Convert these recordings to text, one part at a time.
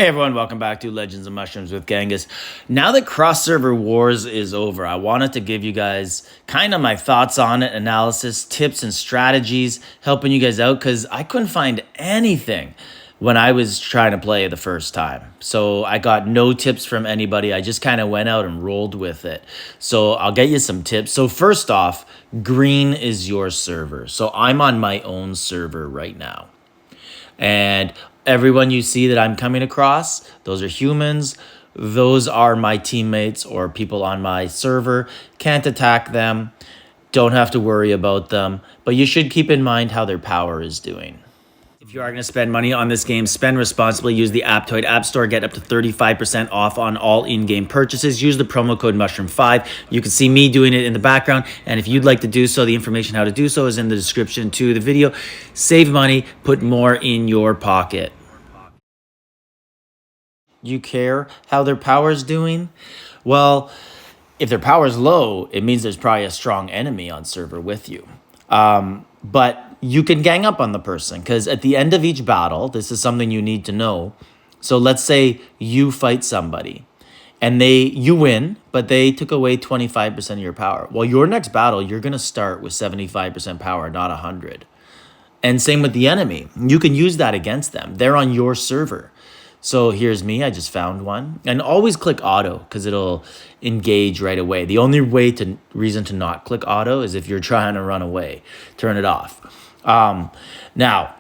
Hey everyone, welcome back to Legends of Mushrooms with Genghis. Now that Cross Server Wars is over, I wanted to give you guys kind of my thoughts on it, analysis, tips, and strategies, helping you guys out because I couldn't find anything when I was trying to play the first time. So I got no tips from anybody. I just kind of went out and rolled with it. So I'll get you some tips. So first off, green is your server. So I'm on my own server right now. And everyone you see that I'm coming across, those are humans. Those are my teammates or people on my server. Can't attack them. Don't have to worry about them. But you should keep in mind how their power is doing. If you are going to spend money on this game, spend responsibly. Use the Apptoid App Store. Get up to 35% off on all in-game purchases. Use the promo code Mushroom5. You can see me doing it in the background. And if you'd like to do so, the information how to do so is in the description to the video. Save money. Put more in your pocket. You care how their power is doing? Well, if their power is low, it means there's probably a strong enemy on server with you. But you can gang up on the person because at the end of each battle, this is something you need to know. So let's say you fight somebody and you win, but they took away 25% of your power. Well, your next battle, you're going to start with 75% power, not 100. And same with the enemy. You can use that against them. They're on your server. So here's me. I just found one. And always click auto because it'll engage right away. The only reason to not click auto is if you're trying to run away. Turn it off. Now,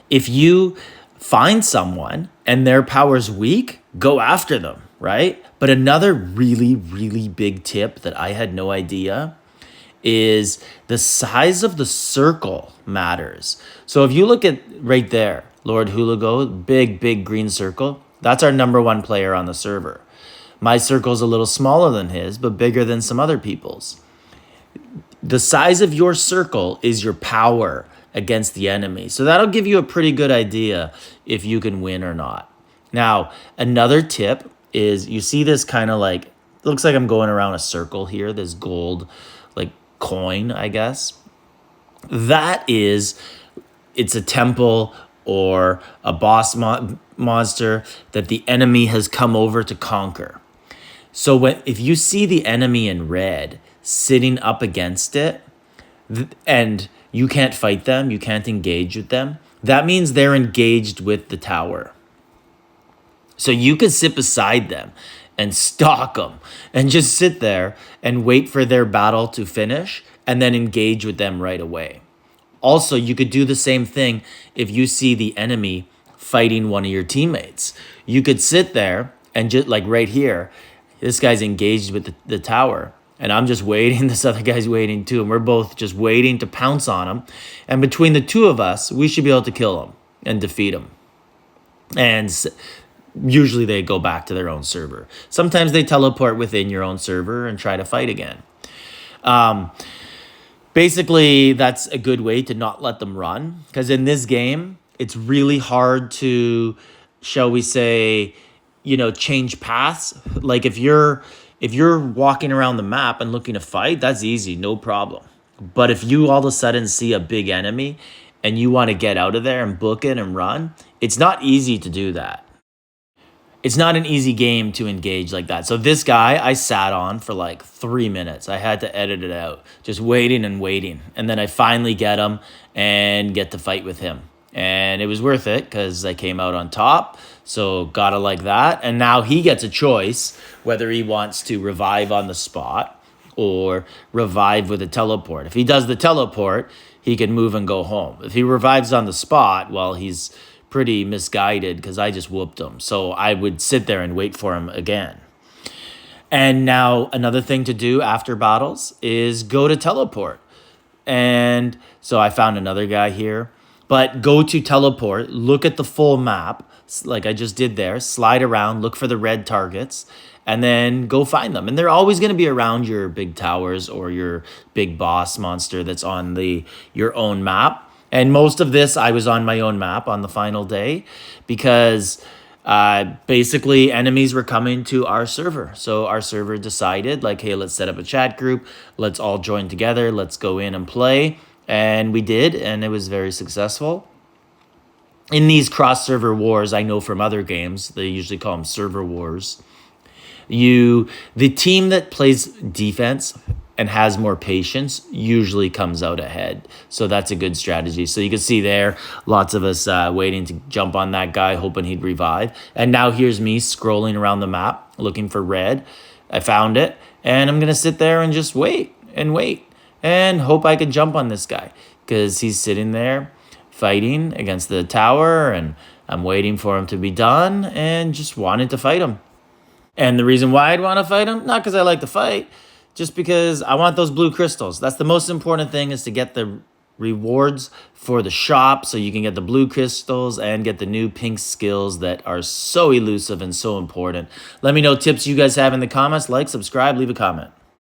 if you find someone and their power's weak, go after them, right? But another really, really big tip that I had no idea is the size of the circle matters. So if you look at right there, Lord Hulago, big green circle, that's our #1 player on the server. My circle's a little smaller than his, but bigger than some other people's. The size of your circle is your power against the enemy. So that'll give you a pretty good idea if you can win or not. Now, another tip is you see this kind of like, looks like I'm going around a circle here, this gold like coin, I guess. It's a temple or a boss monster that the enemy has come over to conquer. So if you see the enemy in red sitting up against it and you can't fight them, you can't engage with them, that means they're engaged with the tower. So you can sit beside them and stalk them and just sit there and wait for their battle to finish and then engage with them right away. Also, you could do the same thing if you see the enemy fighting one of your teammates. You could sit there and just like right here, this guy's engaged with the tower and I'm just waiting. This other guy's waiting too. And we're both just waiting to pounce on him. And between the two of us, we should be able to kill him and defeat him. And usually they go back to their own server. Sometimes they teleport within your own server and try to fight again. Basically, that's a good way to not let them run. Because in this game, it's really hard to, shall we say, change paths. Like if you're walking around the map and looking to fight, that's easy, no problem. But if you all of a sudden see a big enemy and you want to get out of there and book it and run, it's not easy to do that. It's not an easy game to engage like that. So this guy, I sat on for like 3 minutes. I had to edit it out, just waiting and waiting. And then I finally get him and get to fight with him. And it was worth it because I came out on top. So gotta like that. And now he gets a choice whether he wants to revive on the spot or revive with a teleport. If he does the teleport, he can move and go home. If he revives on the spot, well, he's pretty misguided because I just whooped him. So I would sit there and wait for him again. And now another thing to do after battles is go to teleport. And so I found another guy here. But go to teleport, look at the full map, like I just did there, slide around, look for the red targets, and then go find them. And they're always going to be around your big towers or your big boss monster that's on your own map. And most of this, I was on my own map on the final day because basically enemies were coming to our server. So our server decided like, hey, let's set up a chat group. Let's all join together. Let's go in and play. And we did, and it was very successful. in these cross server wars, I know from other games, they usually call them server wars. The team that plays defense and has more patience usually comes out ahead. So that's a good strategy. So you can see there, lots of us waiting to jump on that guy, hoping he'd revive. And now here's me scrolling around the map, looking for red. I found it, and I'm going to sit there and just wait and hope I can jump on this guy because he's sitting there fighting against the tower, and I'm waiting for him to be done and just wanted to fight him. And the reason why I'd want to fight him, not because I like to fight, just because I want those blue crystals. That's the most important thing, is to get the rewards for the shop so you can get the blue crystals and get the new pink skills that are so elusive and so important. Let me know tips you guys have in the comments. Like, subscribe, leave a comment.